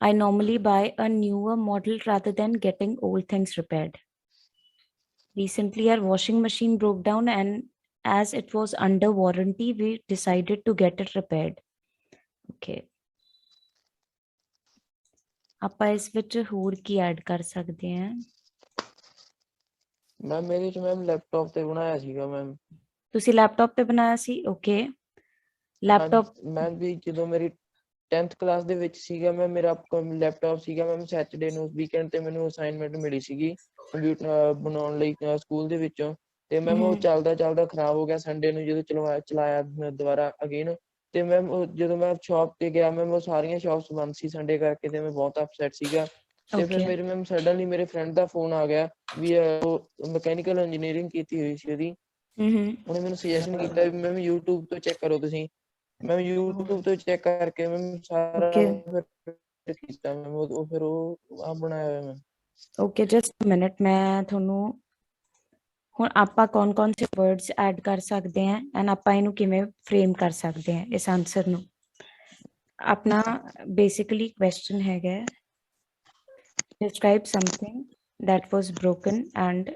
I normally buy a newer model rather than getting old things repaired. Recently, our washing machine broke down, and as it was under warranty, we decided to get it repaired. Okay. ਆਪਾਂ ਇਸ ਵਿੱਚ ਹੋਰ ਕੀ add ਕਰ ਸਕਦੇ ਹਾਂ? Ma'am ਮੇਰੇ ਚ ma'am laptop ਤੇ ਬਣਾਇਆ ਸੀਗਾ ਮੈਮ। ਤੁਸੀਂ ਲੈਪਟਾਪ ਤੇ ਬਣਾਇਆ ਸੀ? ਓਕੇ। ਲੈਪਟਾਪ ਮੈਮ ਵੀ ਜਦੋਂ ਮੇਰੀ 10th ਕਲਾਸ ਦੇ ਵਿੱਚ ਸੀਗਾ ਮੈਂ ਮੇਰਾ ਲੈਪਟਾਪ ਸੀਗਾ ਮੈਮ ਸੈਟਰਡੇ ਨੂੰ ਵੀਕਐਂਡ ਤੇ ਮੈਨੂੰ ਅਸਾਈਨਮੈਂਟ ਮਿਲੀ ਸੀਗੀ ਕੰਪਿਊਟਰ ਬਣਾਉਣ ਲਈ ਸਕੂਲ ਦੇ ਵਿੱਚੋਂ ਤੇ ਮੈਮ ਉਹ ਚੱਲਦਾ ਖਰਾਬ ਹੋ ਗਿਆ। ਸੰਡੇ ਨੂੰ ਜਦੋਂ ਚਲਾਇਆ ਦੁਬਾਰਾ ਅਗੇਨ ਤੇ ਮੈਮ ਜਦੋਂ ਮੈਂ ਸ਼ਾਪ ਤੇ ਗਿਆ ਮੈਮ ਉਹ ਸਾਰੀਆਂ ਸ਼ਾਪਸ ਬੰਦ ਸੀ ਸੰਡੇ ਕਰਕੇ ਤੇ ਮੈਂ ਬਹੁਤ ਅਪਸੈਟ ਸੀਗਾ। ਤੇ ਫਿਰ ਮੇਰੇ ਮੈਮ ਸਡਨਲੀ ਮੇਰੇ ਫਰੈਂਡ ਦਾ ਫੋਨ ਆ ਗਿਆ ਵੀ ਉਹ ਮਕੈਨੀਕਲ ਇੰਜੀਨੀਅਰਿੰਗ ਕੀਤੀ ਹੋਈ ਸੀ ਉਹਦੀ। ਉਹਨੇ ਮੈਨੂੰ ਸੁਜੈਸ਼ਨ ਕੀਤਾ ਵੀ ਮੈਮ YouTube ਤੋਂ ਚੈੱਕ ਕਰੋ ਤੁਸੀਂ। ਮੈਂ YouTube ਤੋਂ ਚੈੱਕ ਕਰਕੇ ਮੈਮ ਸਾਰਾ ਕੀਤਾ ਮੈਮ ਉਹ ਫਿਰ ਉਹ ਆ ਬਣਾਇਆ ਹੋਇਆ ਮੈਂ। ਓਕੇ ਜਸਟ ਮਿੰਟ ਮੈਂ ਤੁਹਾਨੂੰ ਹੁਣ ਆਪਾਂ ਕੌਣ ਸੇ ਵਰਡਸ ਐਡ ਕਰ ਸਕਦੇ ਹਾਂ ਐਂਡ ਆਪਾਂ ਇਹਨੂੰ ਕਿਵੇਂ ਫਰੇਮ ਕਰ ਸਕਦੇ ਹਾਂ ਇਸ ਆਨਸਰ ਨੂੰ। ਆਪਣਾ ਬੇਸਿਕਲੀ ਕੁਐਸਚਨ ਹੈਗਾ describe something that was broken and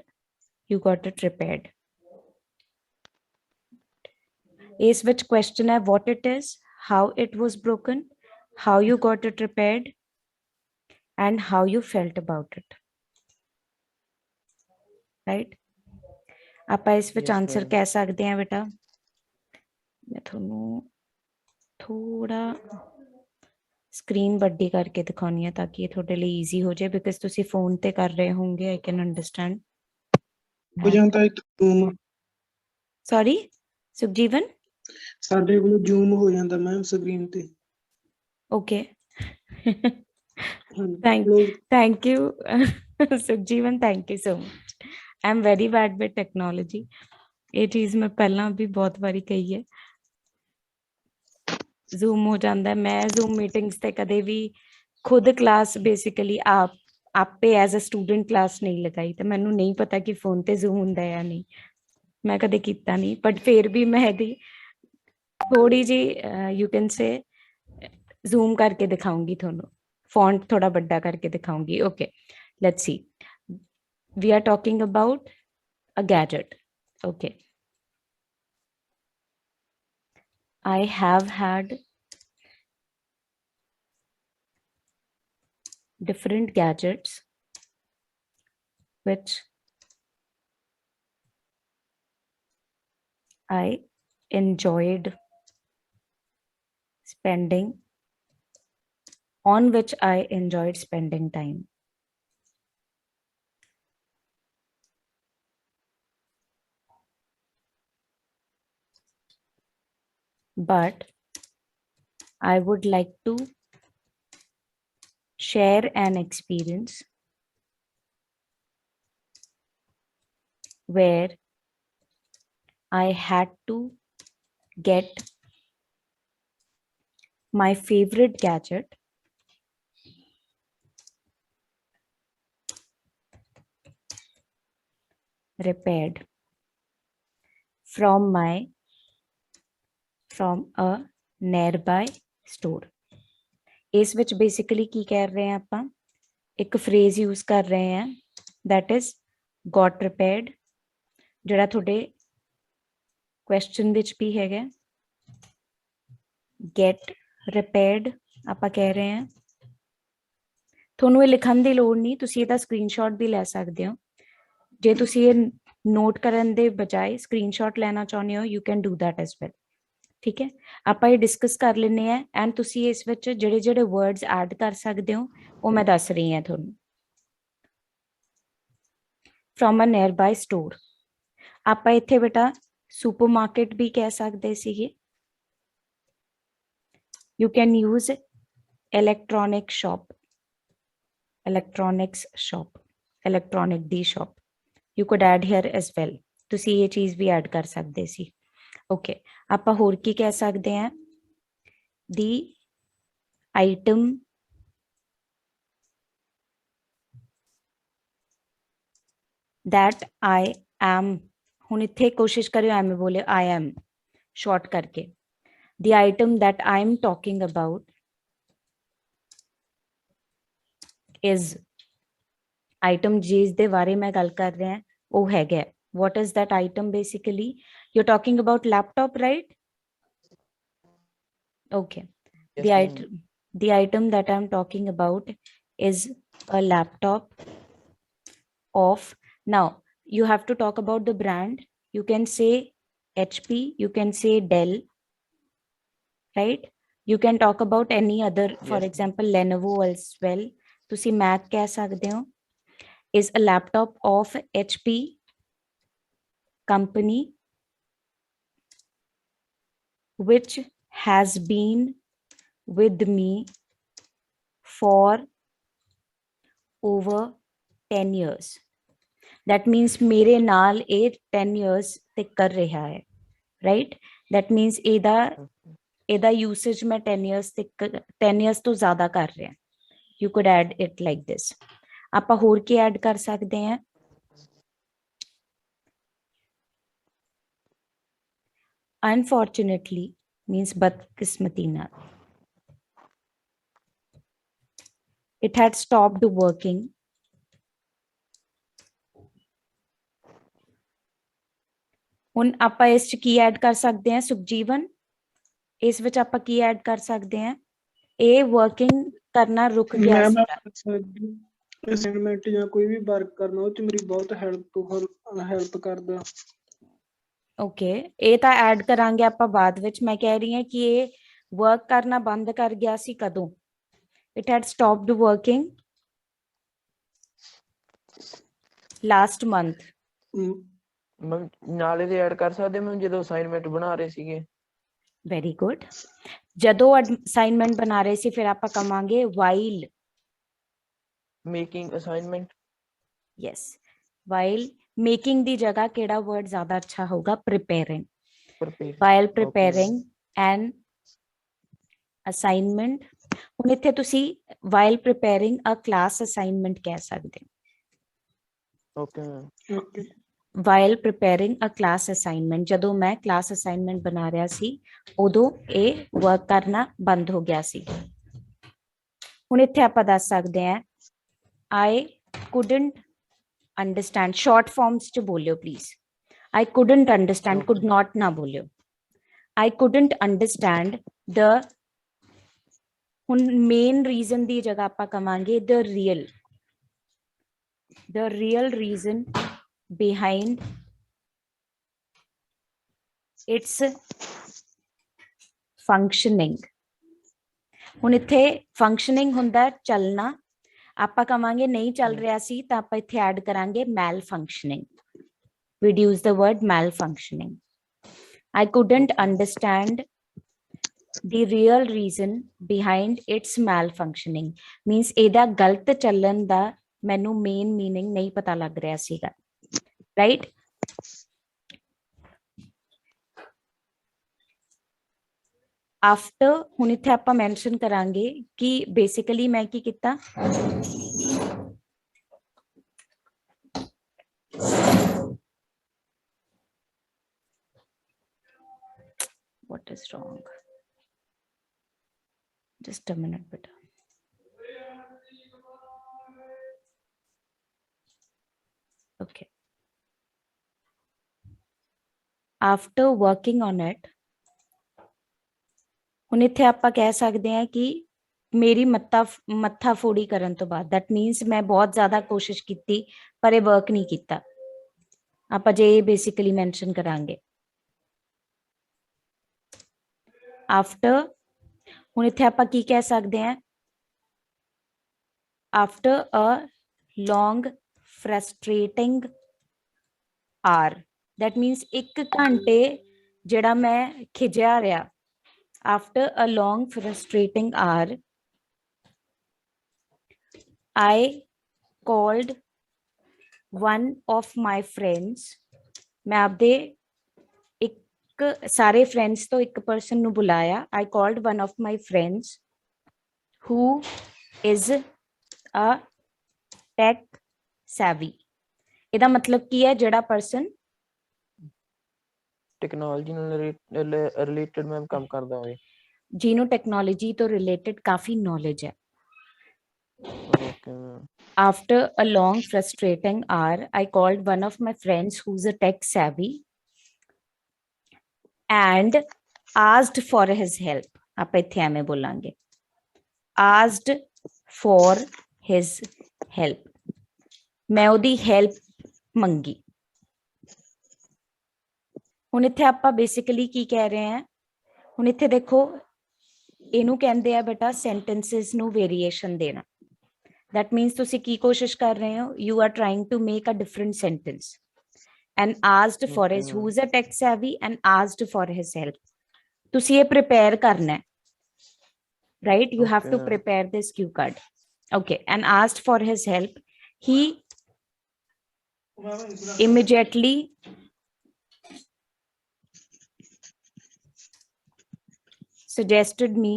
you got it repaired. Is which question है what it is, how it was broken, how you got it repaired, and how you felt about it. Right? ਆਪਾਂ ਇਸ ਵਿੱਚ answer ਕਹਿ ਸਕਦੇ ਹਾਂ ਬੇਟਾ। ਮੈਂ ਤੁਹਾਨੂੰ ਥੋੜਾ ਸਕਰੀਨ ਵੱਡੀ ਕਰਕੇ ਦਿਖਾਉਣੀ ਹੈ ਤਾਂ ਕਿ ਇਹ ਤੁਹਾਡੇ ਲਈ ਈਜ਼ੀ ਹੋ ਜਾਏ ਬਿਕਾਜ਼ ਤੁਸੀਂ ਫੋਨ ਤੇ ਕਰ ਰਹੇ ਹੋਵੋਗੇ। I can understand. ਹੋ ਜਾਂਦਾ ਹੈ ਜ਼ੂਮ। ਸੌਰੀ ਸੁਖਜੀਵਨ ਸਾਡੇ ਕੋਲ ਜ਼ੂਮ ਹੋ ਜਾਂਦਾ ਮੈਮ ਸਕਰੀਨ ਤੇ। Okay thank you Sukhjeevan thank you so much. I am very bad with technology. ਇਹ ਚੀਜ਼ ਮੈਂ ਪਹਿਲਾਂ ਵੀ ਬਹੁਤ ਵਾਰੀ ਕਹੀ ਹੈ। ਜ਼ੂਮ ਹੋ ਜਾਂਦਾ। ਮੈਂ ਜ਼ੂਮ ਮੀਟਿੰਗਸ ਤੇ ਕਦੇ ਵੀ ਖੁਦ ਕਲਾਸ ਬੇਸਿਕਲੀ ਆਪੇ ਐਜ਼ ਅ ਸਟੂਡੈਂਟ ਕਲਾਸ ਨਹੀਂ ਲਗਾਈ ਤੇ ਮੈਨੂੰ ਨਹੀਂ ਪਤਾ ਕਿ ਫੋਨ ਤੇ ਜ਼ੂਮ ਹੁੰਦਾ ਜਾਂ ਨਹੀਂ। ਮੈਂ ਕਦੇ ਕੀਤਾ ਨਹੀਂ ਬਟ ਫਿਰ ਵੀ ਮੈਂ ਇਹਦੀ ਥੋੜੀ ਜਿਹੀ ਯੂ ਕੈਨ ਸੇ ਜ਼ੂਮ ਕਰਕੇ ਦਿਖਾਉਂਗੀ ਤੁਹਾਨੂੰ। ਫੌਂਟ ਥੋੜਾ ਵੱਡਾ ਕਰਕੇ ਦਿਖਾਉਂਗੀ। Okay let's see we are talking about a gadget. Okay, I have had different gadgets which I enjoyed spending on which I enjoyed spending time. But I would like to share an experience where I had to get my favorite gadget repaired from a nearby store. ਇਸ ਵਿੱਚ basically ਕੀ ਕਰ ਰਹੇ ਹਾਂ ਆਪਾਂ ਇੱਕ phrase use ਕਰ ਰਹੇ ਹਾਂ that is got repaired ਜਿਹੜਾ ਤੁਹਾਡੇ ਕੁਐਸਚਨ ਵਿੱਚ ਵੀ ਹੈਗਾ get repaired ਆਪਾਂ ਕਹਿ ਰਹੇ ਹਾਂ। ਤੁਹਾਨੂੰ ਇਹ ਲਿਖਣ ਦੀ ਲੋੜ ਨਹੀਂ ਤੁਸੀਂ ਇਹਦਾ ਸਕਰੀਨਸ਼ਾਟ ਵੀ ਲੈ ਸਕਦੇ ਹੋ। ਜੇ ਤੁਸੀਂ ਇਹ ਨੋਟ ਕਰਨ ਦੇ ਬਜਾਏ ਸਕਰੀਨਸ਼ਾਟ ਲੈਣਾ ਚਾਹੁੰਦੇ ਹੋ you can do that as well. ਠੀਕ ਹੈ ਆਪਾਂ ਇਹ ਡਿਸਕਸ ਕਰ ਲੈਂਦੇ ਹਾਂ ਐਂਡ ਤੁਸੀਂ ਇਸ ਵਿੱਚ ਜਿਹੜੇ ਵਰਡਸ ਐਡ ਕਰ ਸਕਦੇ ਹੋ ਉਹ ਮੈਂ ਦੱਸ ਰਹੀ ਹਾਂ ਤੁਹਾਨੂੰ। From a nearby store ਆਪਾਂ ਇੱਥੇ ਬੇਟਾ ਸੁਪਰਮਾਰਕੀਟ ਵੀ ਕਹਿ ਸਕਦੇ ਸੀਗੇ। You can use electronic shop electronics shop electronic ਦੀ shop you could add here as well. ਤੁਸੀਂ ਇਹ ਚੀਜ਼ ਵੀ ਐਡ ਕਰ ਸਕਦੇ ਸੀ। ਓਕੇ ਆਪਾਂ ਹੋਰ ਕੀ ਕਹਿ ਸਕਦੇ ਹਾਂ ਦੀ ਆਈਟਮ that I am ਹੁਣ ਇੱਥੇ ਕੋਸ਼ਿਸ਼ ਕਰਿਓ ਐਵੇਂ ਬੋਲੇ I am ਸ਼ਾਰਟ ਕਰਕੇ the item that I am talking about is item ਜਿਸ ਦੇ ਬਾਰੇ ਮੈਂ ਗੱਲ ਕਰ ਰਿਹਾ ਉਹ ਹੈਗਾ what is that item basically you're talking about laptop right okay Yes, ma'am. the item that I'm talking about is a laptop of now you have to talk about the brand you can say HP you can say Dell right you can talk about any other for Yes, example Lenovo as well ਤੁਸੀਂ Mac ਕਹਿ ਸਕਦੇ ਹੋ is a laptop of HP company which has been with me for over 10 years that means ਮੇਰੇ ਨਾਲ ਇਹ 10 years ਤੇ ਕਰ ਰਿਹਾ ਹੈ right that means ਇਹਦਾ usage ਮੈਂ 10 years ਤੇ 10 years ਤੋਂ ਜ਼ਿਆਦਾ ਕਰ ਰਿਹਾ you could add it like this ਆਪਾਂ ਹੋਰ ਕੀ ਐਡ ਕਰ ਸਕਦੇ ਹਾਂ unfortunately means badkismati ਨਾਲ it had stopped working ਹੁਣ ਆਪਾਂ ਇਸ ਚ ਕੀ ਐਡ ਕਰ ਸਕਦੇ ਹਾਂ ਸੁਖਜੀਵਨ ਇਸ ਵਿੱਚ ਆਪਾਂ ਕੀ ਐਡ ਕਰ ਸਕਦੇ ਹਾਂ ਇਹ ਵਰਕਿੰਗ ਕਰਨਾ ਰੁਕ ਗਿਆ ਸੀ ਅਸਾਈਨਮੈਂਟ ਜਾਂ ਕੋਈ ਵੀ ਵਰਕ ਕਰਨਾ ਉਹ ਚ ਮੇਰੀ ਬਹੁਤ ਹੈਲਪ ਕਰਦਾ ਓਕੇ ਇਹ ਤਾਂ ਐਡ ਕਰਾਂਗੇ ਆਪਾਂ ਬਾਅਦ ਵਿੱਚ ਮੈਂ ਕਹਿ ਰਹੀ ਹਾਂ ਕਿ ਇਹ ਵਰਕ ਕਰਨਾ ਬੰਦ ਕਰ ਗਿਆ ਸੀ ਕਦੋਂ it had stopped working last month ma'am ਨਾਲੇ ਦੇ ਐਡ ਕਰ ਸਕਦੇ ਮੈਮ ਜਦੋਂ ਅਸਾਈਨਮੈਂਟ ਬਣਾ ਰਹੇ ਸੀਗੇ very good ਜਦੋਂ ਅਸਾਈਨਮੈਂਟ ਬਣਾ ਰਹੇ ਸੀ ਫਿਰ ਆਪਾਂ ਕਵਾਂਗੇ while making assignment yes while making ਦੀ ਜਗ੍ਹਾ ਕਿਹੜਾ word ਜ਼ਿਆਦਾ ਅੱਛਾ ਹੋਊਗਾ preparing while preparing an assignment ਹੁਣ ਇੱਥੇ ਤੁਸੀਂ while preparing a class assignment ਕਹਿ ਸਕਦੇ okay ma'am okay while preparing a class assignment ਜਦੋਂ ਮੈਂ class assignment ਬਣਾ ਰਿਹਾ ਸੀ ਉਦੋਂ ਇਹ work ਕਰਨਾ ਬੰਦ ਹੋ ਗਿਆ ਸੀ ਹੁਣ ਇੱਥੇ ਆਪਾਂ ਦੱਸ ਸਕਦੇ ਹਾਂ I couldn't understand short forms ਚ ਬੋਲਿਓ please I couldn't understand could not ਨਾ ਬੋਲਿਓ I couldn't understand the ਹੁਣ ਮੇਨ ਰੀਜ਼ਨ ਦੀ ਜਗ੍ਹਾ ਆਪਾਂ ਕਵਾਂਗੇ the real reason behind its functioning ਹੁਣ ਇੱਥੇ functioning ਹੁੰਦਾ ਚੱਲਣਾ ਆਪਾਂ ਕਵਾਂਗੇ ਨਹੀਂ ਚੱਲ ਰਿਹਾ ਸੀ ਤਾਂ ਆਪਾਂ ਇੱਥੇ ਐਡ ਕਰਾਂਗੇ malfunctioning we'd use the word malfunctioning I couldn't understand the real reason behind its malfunctioning means ਇਹਦਾ ਗਲਤ ਚੱਲਣ ਦਾ ਮੈਨੂੰ ਮੇਨ ਮੀਨਿੰਗ ਨਹੀਂ ਪਤਾ ਲੱਗ ਰਿਹਾ ਸੀਗਾ ਰਾਈਟ ਆਫਟਰ ਹੁਣ ਇੱਥੇ ਆਪਾਂ ਮੈਂਸ਼ਨ ਕਰਾਂਗੇ ਕਿ ਬੇਸਿਕਲੀ ਮੈਂ ਕੀ ਕੀਤਾ what is wrong just a minute beta okay after working on it ਹੁਣ ਇੱਥੇ ਆਪਾਂ ਕਹਿ ਸਕਦੇ ਹਾਂ ਕਿ ਮੇਰੀ ਮੱਥਾ ਫੋੜੀ ਕਰਨ ਤੋਂ ਬਾਅਦ that means ਮੈਂ ਬਹੁਤ ਜ਼ਿਆਦਾ ਕੋਸ਼ਿਸ਼ ਕੀਤੀ ਪਰ ਇਹ ਵਰਕ ਨਹੀਂ ਕੀਤਾ ਆਪਾਂ ਜੇ ਬੇਸਿਕਲੀ ਮੈਂਸ਼ਨ ਕਰਾਂਗੇ after ਹੁਣ ਇੱਥੇ ਆਪਾਂ ਕੀ ਕਹਿ ਸਕਦੇ ਹਾਂ after a long frustrating hour that means 1 ਘੰਟੇ ਜਿਹੜਾ ਮੈਂ ਖਿਜਿਆ ਰਿਹਾ after a long frustrating hour I called one of my friends ਮੈਂ ਆਪਦੇ ਸਾਰੇ friends ਤੋਂ ਇੱਕ person ਨੂੰ ਬੁਲਾਇਆ I called one of my friends who is a tech savvy ਇਹਦਾ ਮਤਲਬ ਕੀ ਹੈ ਜਿਹੜਾ person ਟੈਕਨੋਲੋਜੀ ਨਾਲ ਰਿਲੇਟਡ ਮੈਮ ਕੰਮ ਕਰਦਾ ਹੋਵੇ ਜਿਹਨੂੰ ਟੈਕਨੋਲੋਜੀ ਤੋਂ ਰਿਲੇਟਡ ਕਾਫੀ ਨੌਲੇਜ ਹੈ Okay, ma'am. After a long frustrating hour, I called one of my friends who's a tech savvy and asked for his help. ਆਪਾਂ ਇੱਥੇ ਐਵੇਂ ਬੋਲਾਂਗੇ, asked for his help. ਮੈਂ ਉਹਦੀ help ਮੰਗੀ। ਹੁਣ ਇੱਥੇ ਆਪਾਂ ਬੇਸਿਕਲੀ ਕੀ ਕਹਿ ਰਹੇ ਹਾਂ, ਹੁਣ ਇੱਥੇ ਦੇਖੋ ਇਹਨੂੰ ਕਹਿੰਦੇ ਆ ਬੇਟਾ ਸੈਂਟੈਂਸਸ ਨੂੰ ਵੇਰੀਏਸ਼ਨ ਦੇਣਾ। that means ਤੁਸੀਂ ਕੀ ਕੋਸ਼ਿਸ਼ ਕਰ ਰਹੇ ਹੋ, you are trying to make a different sentence and asked for Okay, his, ma'am. who's a tech savvy and asked for his help. ਤੁਸੀਂ ਇਹ prepare ਕਰਨਾ ਹੈ, right? You have Okay, to ma'am. prepare this cue card. Okay, and asked for his help. He immediately suggested me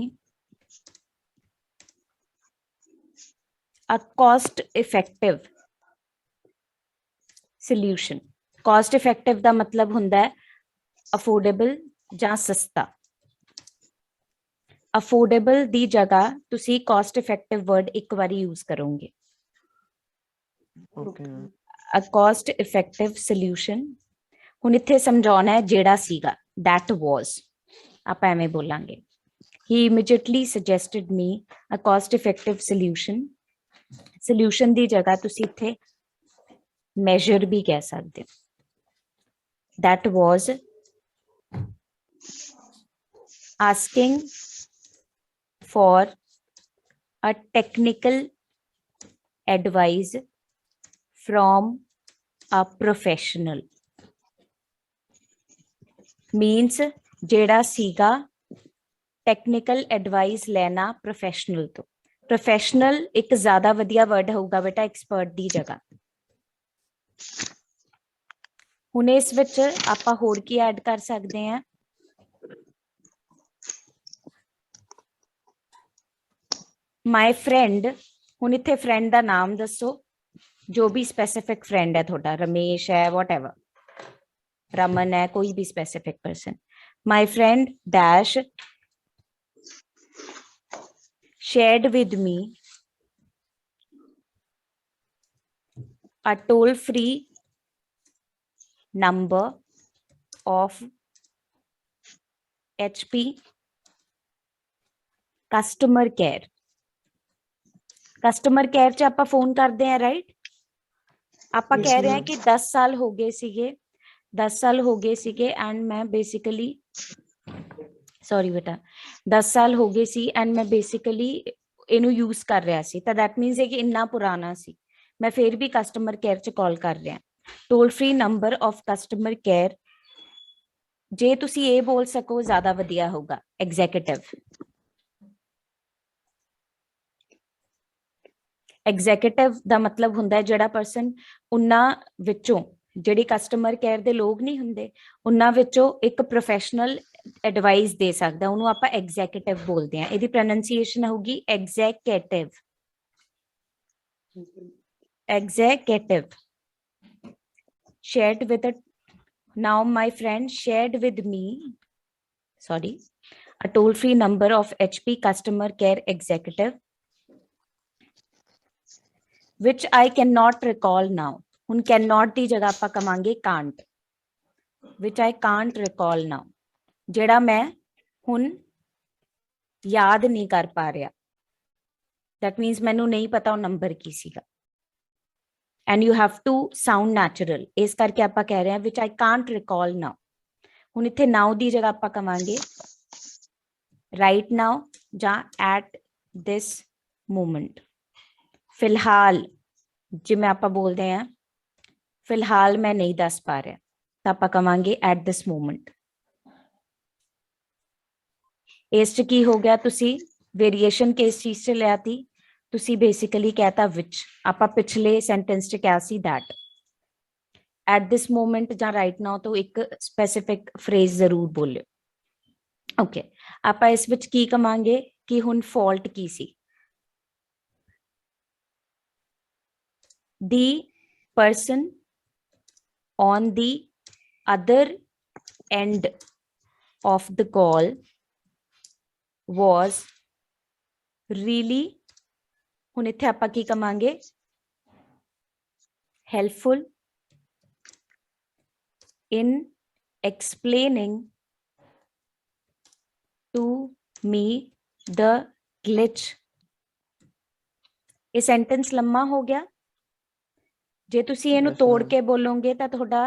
a cost effective solution. Cost effective ਦਾ ਮਤਲਬ ਹੁੰਦਾ ਹੈ affordable ਜਾਂ ਸਸਤਾ। affordable ਦੀ ਜਗ੍ਹਾ ਤੁਸੀਂ cost effective word ਇੱਕ ਵਾਰੀ use ਕਰੋਗੇ। Okay, ma'am. a cost effective solution। ਹੁਣ ਇੱਥੇ ਸਮਝਾਉਣਾ ਹੈ ਜਿਹੜਾ ਸੀਗਾ, that was, ਆਪਾਂ ਐਵੇਂ ਬੋਲਾਂਗੇ। he immediately suggested me a cost effective solution। solution ਦੀ ਜਗ੍ਹਾ ਤੁਸੀਂ ਇੱਥੇ measure ਵੀ ਕਹਿ ਸਕਦੇ ਹੋ। that was asking for a technical advice from a professional। means ਜਿਹੜਾ ਸੀਗਾ technical advice ਲੈਣਾ professional ਤੋਂ। professional ਇੱਕ ਜ਼ਿਆਦਾ ਵਧੀਆ word ਹੋਊਗਾ ਬੇਟਾ expert ਦੀ ਜਗ੍ਹਾ। ਹੁਣ ਇਸ ਵਿੱਚ ਆਪਾਂ ਹੋਰ ਕੀ ਐਡ ਕਰ ਸਕਦੇ ਹਾਂ, my friend। ਹੁਣ ਇੱਥੇ friend ਦਾ ਨਾਮ ਦੱਸੋ, ਜੋ ਵੀ specific friend ਹੈ ਤੁਹਾਡਾ, ਰਮੇਸ਼ ਹੈ, whatever, ਰਮਨ ਹੈ, ਕੋਈ ਵੀ specific person। my friend dash shared with me a toll-free number of HP customer care। Customer care ਚ ਆਪਾਂ ਫੋਨ ਕਰਦੇ ਆ, ਰਾਈਟ? ਆਪਾਂ ਕਹਿ ਰਹੇ ਹਾਂ ਕਿ 10 ਸਾਲ ਹੋ ਗਏ ਸੀਗੇ, 10 ਸਾਲ ਹੋ ਗਏ ਸੀਗੇ ਐਂਡ ਮੈਂ ਬੇਸਿਕਲੀ, ਸੌਰੀ ਬੇਟਾ, 10 ਸਾਲ ਹੋ ਗਏ ਸੀ ਐਂਡ ਮੈਂ ਬੇਸਿਕਲੀ ਇਹਨੂੰ ਯੂਜ਼ ਕਰ ਰਿਹਾ ਸੀ, ਤਾਂ ਦੈਟ ਮੀਨਸ ਇਹ ਕਿ ਇੰਨਾ ਪੁਰਾਣਾ ਸੀ, ਮੈਂ ਫਿਰ ਵੀ ਕਸਟਮਰ ਕੇਅਰ ਚ ਕਾਲ ਕਰ ਰਿਹਾ। Toll free number of customer care, ਜੇ ਤੁਸੀਂ ਇਹ ਬੋਲ ਸਕੋ ਜ਼ਿਆਦਾ ਵਧੀਆ ਹੋਊਗਾ, ਐਗਜ਼ੀਕਿਊਟਿਵ। ਐਗਜ਼ੀਕਿਊਟਿਵ ਦਾ ਮਤਲਬ ਹੁੰਦਾ ਹੈ ਜਿਹੜਾ ਪਰਸਨ ਉਹਨਾਂ ਵਿੱਚੋਂ, ਜਿਹੜੇ ਕਸਟਮਰ ਕੇਅਰ ਦੇ ਲੋਕ ਨਹੀਂ ਹੁੰਦੇ, ਉਹਨਾਂ ਵਿੱਚੋਂ ਇੱਕ ਪ੍ਰੋਫੈਸ਼ਨਲ ਐਡਵਾਈਸ ਦੇ ਸਕਦਾ, ਉਹਨੂੰ ਆਪਾਂ ਐਗਜ਼ੀਕਿਊਟਿਵ ਬੋਲਦੇ ਹਾਂ। ਇਹਦੀ ਪ੍ਰੋਨੰਸੀਏਸ਼ਨ ਹੋਊਗੀ executive, executive. shared with a, now my friend shared with me, sorry, a toll free number of HP customer care executive which I cannot recall now। ਹੁਣ cannot ਦੀ ਜਗ੍ਹਾ ਆਪਾਂ ਕਵਾਂਗੇ can't, which I can't recall now, ਜਿਹੜਾ ਮੈਂ ਹੁਣ ਯਾਦ ਨਹੀਂ ਕਰ ਪਾ ਰਿਹਾ। that means ਮੈਨੂੰ ਨਹੀਂ ਪਤਾ ਉਹ ਨੰਬਰ ਕੀ ਸੀਗਾ। and you have to sound natural, ਇਸ ਕਰਕੇ ਆਪਾਂ ਕਹਿ ਰਹੇ ਹਾਂ which I can't recall now। ਹੁਣ ਇੱਥੇ now ਦੀ ਜਗ੍ਹਾ ਆਪਾਂ ਕਵਾਂਗੇ right now ਜਾਂ at this moment। ਫਿਲਹਾਲ ਜਿਵੇਂ ਆਪਾਂ ਬੋਲਦੇ ਹਾਂ ਫਿਲਹਾਲ ਮੈਂ ਨਹੀਂ ਦੱਸ ਪਾ ਰਿਹਾ, ਤਾਂ ਆਪਾਂ ਕਵਾਂਗੇ at this moment। ਇਸ ਚ ਕੀ ਹੋ ਗਿਆ, ਤੁਸੀਂ ਵੇਰੀਏਸ਼ਨ ਕਿਸ ਚੀਜ਼ ਚ ਲਿਆਤੀ, ਤੁਸੀਂ ਬੇਸਿਕਲੀ ਕਹਿਤਾ ਵਿੱਚ, ਆਪਾਂ ਪਿਛਲੇ ਸੈਂਟੈਂਸ ਚ ਕਿਹਾ ਸੀ that। at this moment ਜਾਂ right now ਤੋਂ ਇੱਕ ਸਪੈਸੀਫਿਕ ਫਰੇਜ਼ ਜ਼ਰੂਰ ਬੋਲਿਓ। ਓਕੇ, ਆਪਾਂ ਇਸ ਵਿੱਚ ਕੀ ਕਵਾਂਗੇ ਕਿ ਹੁਣ fault Ki C, the person on the other end of the call was really ਹੁਣ ਇੱਥੇ ਆਪਾਂ ਕੀ ਕਵਾਂਗੇ? helpful in explaining to me the glitch। ਇਹ ਸੈਂਟੈਂਸ ਲੰਮਾ ਹੋ ਗਿਆ। ਜੇ ਤੁਸੀਂ ਇਹਨੂੰ Yes, ਤੋੜ ma'am. ਕੇ ਬੋਲੋਗੇ ਤਾਂ ਤੁਹਾਡਾ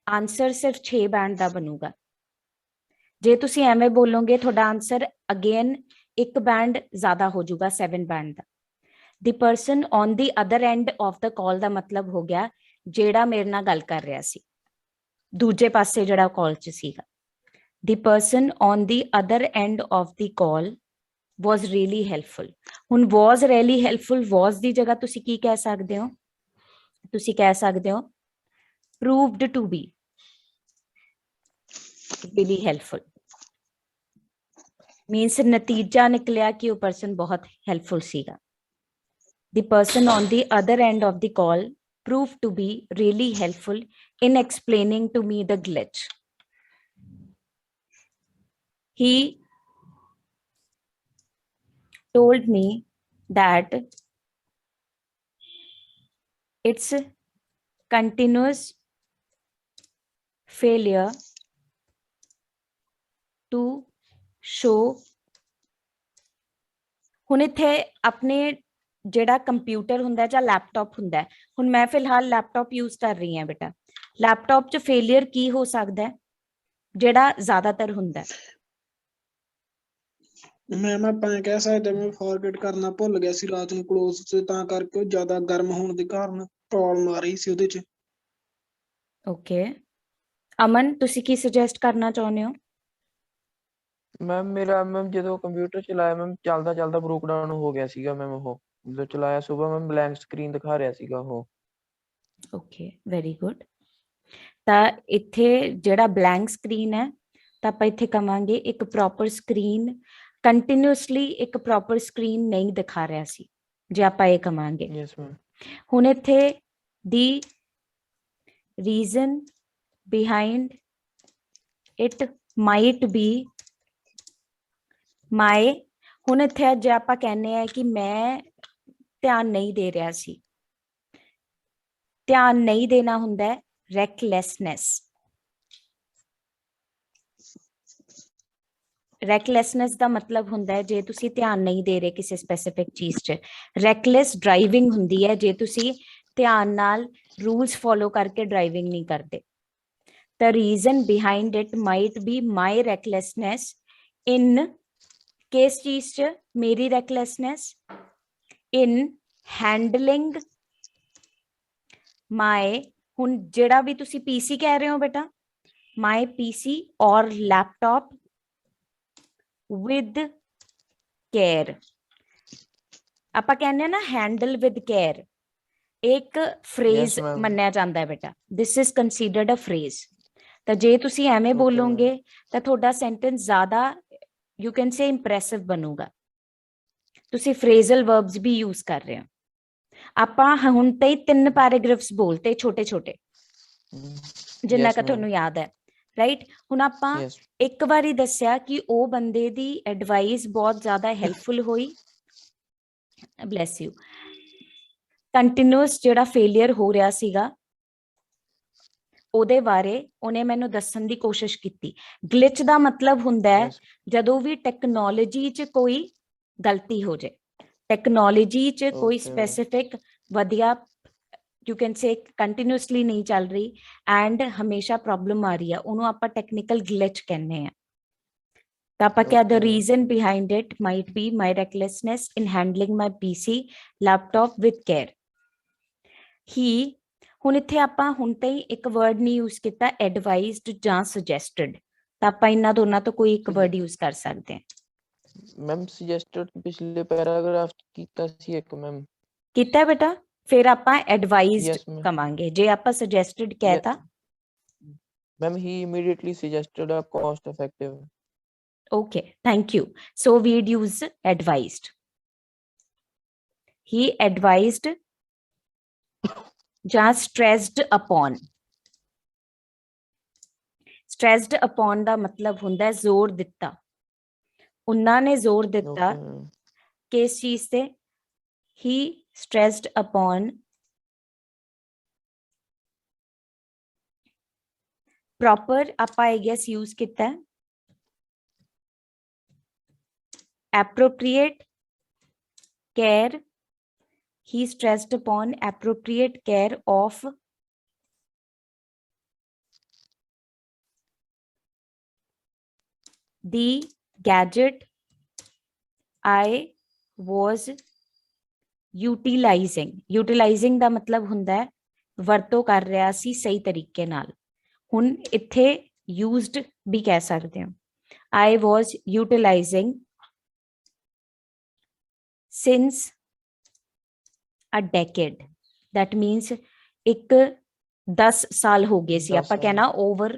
ਆਨਸਰ ਸਿਰਫ 6 ਬੈਂਡ ਦਾ ਬਣੂਗਾ। ਜੇ ਤੁਸੀਂ ਐਵੇਂ ਬੋਲੋਗੇ ਤੁਹਾਡਾ ਆਨਸਰ ਅਗੇਨ ਇੱਕ ਬੈਂਡ ਜ਼ਿਆਦਾ ਹੋ ਜਾਊਗਾ, 7 ਬੈਂਡ ਦਾ। The person on the other end of the call ਦਾ ਮਤਲਬ ਹੋ ਗਿਆ ਜਿਹੜਾ ਮੇਰੇ ਨਾਲ ਗੱਲ ਕਰ ਰਿਹਾ ਸੀ, ਦੂਜੇ ਪਾਸੇ ਜਿਹੜਾ ਕਾਲ 'ਚ ਸੀਗਾ। ਦੀ person on the other end of the call was really helpful। ਹੁਣ was really helpful, was ਦੀ ਜਗ੍ਹਾ ਤੁਸੀਂ ਕੀ ਕਹਿ ਸਕਦੇ ਹੋ? ਤੁਸੀਂ ਕਹਿ ਸਕਦੇ ਹੋ proved to be really helpful। means ਨਤੀਜਾ ਨਿਕਲਿਆ ਕਿ ਉਹ ਪਰਸਨ ਬਹੁਤ ਹੈਲਪਫੁਲ ਸੀਗਾ। The person on the other end of the call proved to be really helpful in explaining to me the glitch। He told me that it's continuous failure to show। ਹੁਣ ਇੱਥੇ ਆਪਣੇ ਜਿਹੜਾ computer ਹੁੰਦਾ ਜਾਂ laptop ਹੁੰਦਾ, ਹੁਣ ਮੈਂ ਫਿਲਹਾਲ ਲੈਪਟਾਪ ਯੂਜ਼ ਕਰ ਰਹੀ ਹਾਂ ਬੇਟਾ। ਲੈਪਟਾਪ 'ਚ ਫੇਲਿਅਰ ਕੀ ਹੋ ਸਕਦਾ ਹੈ ਜਿਹੜਾ ਜ਼ਿਆਦਾਤਰ ਹੁੰਦਾ? ਮੈਮ ਆਪਾਂ ਇਹ ਕਹਿ ਸਕਦੇ ਮੈਂ ਫਾਰਗੇਟ ਕਰਨਾ ਭੁੱਲ ਗਿਆ ਸੀ ਰਾਤ ਨੂੰ ਕਲੋਜ਼ 'ਚ, ਤਾਂ ਕਰਕੇ ਉਹ ਜ਼ਿਆਦਾ ਗਰਮ ਹੋਣ ਦੇ ਕਾਰਨ ਪ੍ਰੋਬਲਮ ਆ ਰਹੀ ਸੀ ਉਹਦੇ 'ਚ। ਓਕੇ ਅਮਨ, ਤੁਸੀਂ ਕੀ ਸੁਜੈਸਟ ਕਰਨਾ ਚਾਹੁੰਦੇ ਹੋ? ਮੈਮ ਮੇਰਾ ਜਦੋਂ ਕੰਪਿਊਟਰ ਚਲਾਇਆ ਮੈਮ ਚੱਲਦਾ ਬ੍ਰੋਕ ਡਾਊਨ ਹੋ ਗਿਆ ਸੀਗਾ ਮੈਮ। ਉਹ ਜਦੋਂ ਚਲਾਇਆ ਸੁਬਹ ਮੈਮ ਬਲੈਂਕ ਸਕਰੀਨ ਦਿਖਾ ਰਿਹਾ ਸੀਗਾ ਉਹ। Okay very good. ਤਾਂ ਇੱਥੇ ਜਿਹੜਾ ਬਲੈਂਕ ਸਕਰੀਨ ਹੈ ਤਾਂ ਆਪਾਂ ਇੱਥੇ ਕਵਾਂਗੇ ਇੱਕ ਪ੍ਰੋਪਰ ਸਕਰੀਨ, ਕੰਟੀਨਿਊਸਲੀ ਇੱਕ ਪ੍ਰੋਪਰ ਸਕਰੀਨ ਨਹੀਂ ਦਿਖਾ ਰਿਹਾ ਸੀ, ਜੇ ਆਪਾਂ ਇਹ ਕਵਾਂਗੇ। Yes ma'am. ਹੁਣ ਇੱਥੇ the reason behind it might be my. ਹੁਣ ਇੱਥੇ ਜੇ ਆਪਾਂ ਕਹਿੰਦੇ ਆ ਕਿ ਮੈਂ ਧਿਆਨ ਨਹੀਂ ਦੇ ਰਿਹਾ ਸੀ, ਧਿਆਨ ਨਹੀਂ ਦੇਣਾ ਹੁੰਦਾ ਹੈ ਰੈਕਲੈਸਨੈਸ। ਰੈਕਲੈਸਨੈਸ ਦਾ ਮਤਲਬ ਹੁੰਦਾ ਹੈ ਜੇ ਤੁਸੀਂ ਧਿਆਨ ਨਹੀਂ ਦੇ ਰਹੇ ਕਿਸੇ ਸਪੈਸੀਫਿਕ ਚੀਜ਼ 'ਚ। ਰੈਕਲੈਸ ਡਰਾਈਵਿੰਗ ਹੁੰਦੀ ਹੈ ਜੇ ਤੁਸੀਂ ਧਿਆਨ ਨਾਲ ਰੂਲਸ ਫੋਲੋ ਕਰਕੇ ਡਰਾਈਵਿੰਗ ਨਹੀਂ ਕਰਦੇ। The reason behind it might be my recklessness in ਕਿਸ ਚੀਜ਼ 'ਚ ਮੇਰੀ recklessness? in handling my, ਹੁਣ ਜਿਹੜਾ ਵੀ ਤੁਸੀਂ PC ਕਹਿ ਰਹੇ ਹੋ ਬੇਟਾ, my PC or laptop with care। ਆਪਾਂ ਕਹਿੰਦੇ ਆ ਨਾ handle with care, ਇੱਕ ਫਰੇਜ਼ ma'am. ਮੰਨਿਆ ਜਾਂਦਾ ਹੈ ਬੇਟਾ। this is considered a phrase। ਤਾਂ ਜੇ ਤੁਸੀਂ ਐਵੇਂ Okay, ਬੋਲੋਗੇ ਤਾਂ ਤੁਹਾਡਾ ਸੈਂਟੈਂਸ ਜ਼ਿਆਦਾ ਯੂ ਕੈਨ ਸੇ ਇੰਪ੍ਰੈਸਿਵ ਬਣੂਗਾ। ਤੁਸੀਂ ਫਰੇਜ਼ਲ ਵਰਬਸ ਵੀ ਯੂਜ਼ ਕਰ ਰਹੇ ਹੋ। ਆਪਾਂ ਹੁਣ ਤੇ 3 ਪੈਰਾਗ੍ਰਾਫਸ ਬੋਲਤੇ ਛੋਟੇ ਛੋਟੇ, ਜਿੰਨਾ Yes, ਕਿ ma'am. ਤੁਹਾਨੂੰ ਯਾਦ ਹੈ, ਰਾਈਟ। ਹੁਣ ਆਪਾਂ Yes. ਇੱਕ ਵਾਰੀ ਦੱਸਿਆ ਕਿ ਉਹ ਬੰਦੇ ਦੀ ਐਡਵਾਈਸ ਬਹੁਤ ਜ਼ਿਆਦਾ ਹੈਲਪਫੁਲ ਹੋਈ, ਬਲੈਸ ਯੂ। ਕੰਟੀਨਿਊਸ ਜਿਹੜਾ ਫੇਲਿਅਰ ਹੋ ਰਿਹਾ ਸੀਗਾ ਉਹਦੇ ਬਾਰੇ ਉਹਨੇ ਮੈਨੂੰ ਦੱਸਣ ਦੀ ਕੋਸ਼ਿਸ਼ ਕੀਤੀ। ਗਲਿਚ ਦਾ ਮਤਲਬ ਹੁੰਦਾ ਹੈ Yes. ਜਦੋਂ ਵੀ ਟੈਕਨੋਲੋਜੀ 'ਚ ਕੋਈ ਗਲਤੀ ਹੋ ਜਾਏ, ਟੈਕਨੋਲੋਜੀ 'ਚ ਕੋਈ Okay. ਸਪੈਸੀਫਿਕ ਵਧੀਆ ਯੂ ਕੈਨ ਸੇ ਕੰਟੀਨਿਊਸਲੀ ਨਹੀਂ ਚੱਲ ਰਹੀ ਐਂਡ ਹਮੇਸ਼ਾ ਪ੍ਰੋਬਲਮ ਆ ਰਹੀ ਹੈ, ਉਹਨੂੰ ਆਪਾਂ ਟੈਕਨੀਕਲ ਗਲਿਚ ਕਹਿੰਦੇ ਆ। ਤਾਂ ਆਪਾਂ ਕਿਹਾ the Okay. reason behind it might be my recklessness in handling my PC laptop with care। he, ਹੁਣ ਇੱਥੇ ਆਪਾਂ ਹੁਣ ਤਾਈਂ ਇੱਕ ਵਰਡ ਨਹੀਂ ਯੂਜ਼ ਕੀਤਾ ਐਡਵਾਈਜ਼ਡ ਜਾਂ ਸੁਜੈਸਟਡ, ਤਾਂ ਆਪਾਂ ਇਹਨਾਂ ਦੋਨਾਂ ਤੋਂ ਕੋਈ ਇੱਕ ਵਰਡ ਯੂਜ਼ ਕਰ ਸਕਦੇ ਹਾਂ। ਮੈਮ ਸੁਜੈਸਟਡ ਪਿਛਲੇ ਪੈਰਾਗ੍ਰਾਫ ਕੀਤਾ ਸੀ ਇੱਕ ਮੈਮ। ਕੀਤਾ ਬੇਟਾ, ਫਿਰ ਆਪਾਂ ਐਡਵਾਈਜ਼ਡ Yes, ma'am. ਕਵਾਂਗੇ। ਜੇ ਆਪਾਂ ਸੁਜੈਸਟਡ ਕਹਿਤਾ ma'am he immediately suggested a cost effective। okay, thank you, so we'd use advised। he advised ਜਾਂ stressed upon। stressed upon ਦਾ ਮਤਲਬ ਹੁੰਦਾ ਹੈ ਜ਼ੋਰ ਦਿੱਤਾ, ਉਹਨਾਂ ਨੇ ਜ਼ੋਰ ਦਿੱਤਾ Okay, ma'am. ਕਿਸ ਚੀਜ਼ ਤੇ? he stressed upon proper ਆਪਾਂ I guess use ਕੀਤਾ ਹੈ appropriate care, he stressed upon appropriate care of the gadget I was utilizing ਦਾ ਮਤਲਬ ਹੁੰਦਾ ਹੈ ਵਰਤੋਂ ਕਰ ਰਿਹਾ ਸੀ ਸਹੀ ਤਰੀਕੇ ਨਾਲ ਹੁਣ ਇੱਥੇ used ਵੀ ਕਹਿ ਸਕਦੇ ਹੋ I was utilizing since a decade, that means ਇੱਕ 10 ਸਾਲ ਹੋ ਗਏ ਸੀ 10 ਆਪਾਂ ਸਾਲ। ਕਹਿਣਾ over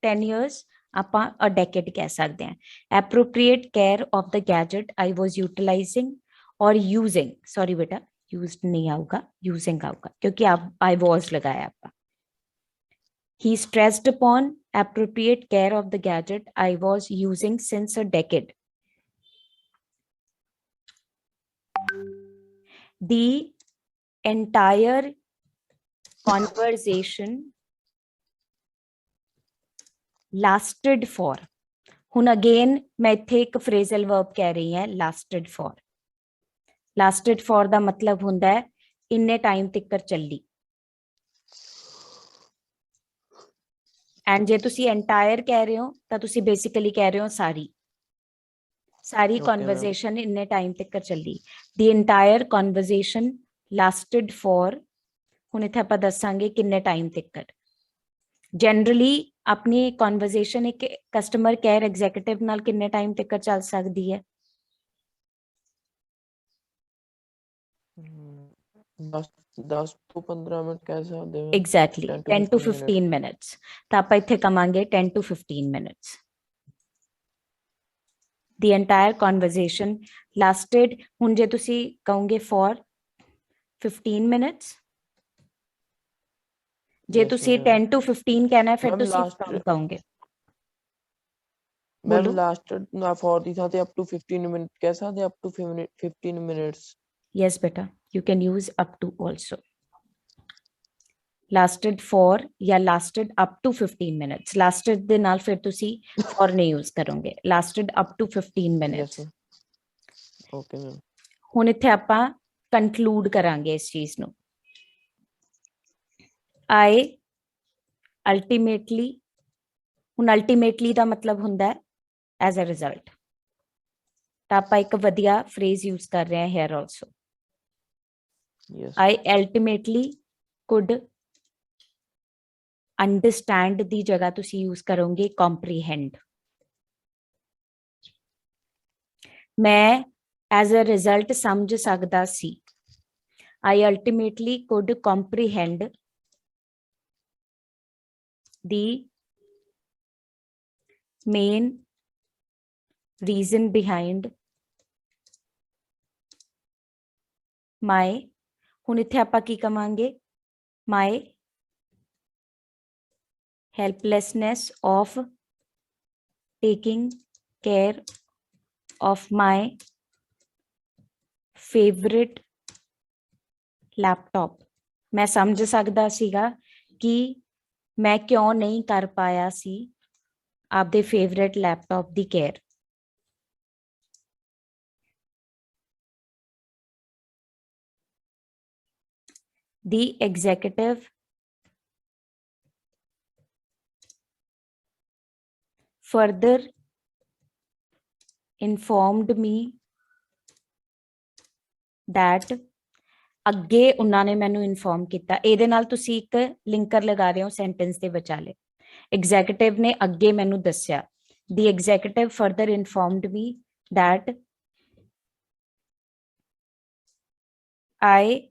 10 years ਆਪਾਂ a decade ਕਹਿ ਸਕਦੇ ਹਾਂ appropriate care of the gadget I was utilizing or using, sorry बेटा used नहीं आऊगा using आऊगा क्योंकि आप I was लगाया आपका he stressed upon appropriate care of the gadget I was using since a decade. The entire conversation lasted for. ਹੁਣ again ਮੈਂ ਇੱਥੇ ਇੱਕ phrasal verb ਕਹਿ ਰਹੀ ਹਾਂ lasted for. Lasted for ਦਾ ਮਤਲਬ ਹੁੰਦਾ ਹੈ ਇੰਨੇ ਟਾਈਮ ਤੱਕ ਚੱਲੀ ਐਂਡ ਜੇ ਤੁਸੀਂ entire ਕਹਿ ਰਹੇ ਹੋ ਤਾਂ ਤੁਸੀਂ basically ਕਹਿ ਰਹੇ ਹੋ ਸਾਰੀ Okay, conversation ਇੰਨੇ ਟਾਈਮ ਤੱਕ ਚੱਲੀ the entire conversation lasted for ਹੁਣ ਇੱਥੇ ਆਪਾਂ ਦੱਸਾਂਗੇ ਕਿੰਨੇ ਟਾਈਮ ਤੱਕ ਜਨਰਲੀ ਆਪਣੀ conversation ਇੱਕ ਕਸਟਮਰ ਕੇਅਰ ਐਗਜ਼ੀਕਿਊਟਿਵ ਨਾਲ ਕਿੰਨੇ ਟਾਈਮ ਤੱਕ ਚੱਲ ਸਕਦੀ ਹੈ 10 ਤੋਂ 15 ਮਿੰਟ ਕਹਿ ਸਕਦੇ ਹਾਂ ਐਗਜ਼ੈਕਟਲੀ 10 to 15 minutes ਤਾਂ ਆਪਾਂ ਇੱਥੇ ਕਵਾਂਗੇ 10 to 15 minutes the entire conversation lasted ਹੁਣ ਜੇ ਤੁਸੀਂ ਕਹੋਗੇ for 15 minutes ਜੇ ਤੁਸੀਂ 10 to 15 ਕਹਿਣਾ ਫਿਰ ਤੁਸੀਂ from ਕਹੋਗੇ ਮੈਮ ਲਾਸਟ for ਦੀ ਥਾਂ ਤੇ up to 15 ਮਿੰਟ ਕਹਿ ਸਕਦੇ up to 15 minutes yes beta you can use up to also lasted for ਜਾਂ lasted up to 15 minutes lasted ਦੇ ਨਾਲ ਫਿਰ ਤੁਸੀਂ for ਨਹੀਂ use ਕਰੋਗੇ lasted up to 15 minutes okay ma'am ਹੁਣ ਇੱਥੇ ਆਪਾਂ conclude ਕਰਾਂਗੇ ਇਸ ਚੀਜ਼ ਨੂੰ I ultimately ਹੁਣ ultimately ਦਾ ਮਤਲਬ ਹੁੰਦਾ ਹੈ as a result ਤਾਂ ਆਪਾਂ ਇੱਕ ਵਧੀਆ phrase use ਕਰ ਰਹੇ ਹਾਂ here also yes I ultimately could understand ਦੀ ਜਗ੍ਹਾ ਤੁਸੀਂ use ਕਰੋਗੇ comprehend ਮੈਂ as a result ਸਮਝ ਸਕਦਾ ਸੀ I ultimately could comprehend the main reason behind my ਹੁਣ ਇੱਥੇ ਆਪਾਂ ਕੀ ਕਵਾਂਗੇ my helplessness of taking care of my favorite laptop ਮੈਂ ਸਮਝ ਸਕਦਾ ਸੀਗਾ ਕਿ ਮੈਂ ਕਿਉਂ ਨਹੀਂ ਕਰ ਪਾਇਆ ਸੀ ਆਪਦੇ favourite laptop the care The executive further informed me that ਅੱਗੇ ਉਹਨਾਂ ਨੇ ਮੈਨੂੰ ਇਨਫੋਰਮ ਕੀਤਾ ਇਹਦੇ ਨਾਲ ਤੁਸੀਂ ਇੱਕ ਲਿੰਕਰ ਲਗਾ ਰਹੇ ਹੋ ਸੈਂਟੈਂਸ ਦੇ ਵਿਚਾਲੇ ਐਗਜ਼ੀਕਿਊਟਿਵ ਨੇ ਅੱਗੇ ਮੈਨੂੰ ਦੱਸਿਆ The executive further informed me that I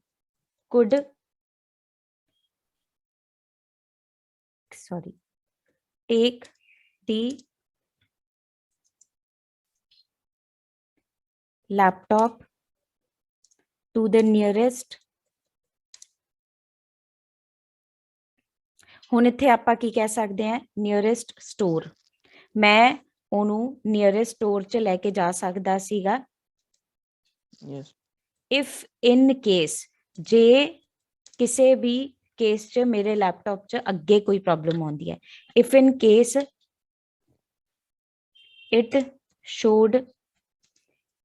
could take the laptop to the nearest ਹੁਣ ਇੱਥੇ ਆਪਾਂ ਕੀ ਕਹਿ ਸਕਦੇ ਹਾਂ nearest store ਮੈਂ ਉਹਨੂੰ nearest store 'ਚ ਲੈ ਕੇ ਜਾ ਸਕਦਾ ਸੀਗਾ yes ਇਫ ਇਨ ਕੇਸ ਜੇ ਕਿਸੇ ਵੀ ਕੇਸ 'ਚ ਮੇਰੇ ਲੈਪਟਾਪ 'ਚ ਅੱਗੇ ਕੋਈ ਪ੍ਰੋਬਲਮ ਆਉਂਦੀ ਹੈ, if in case it showed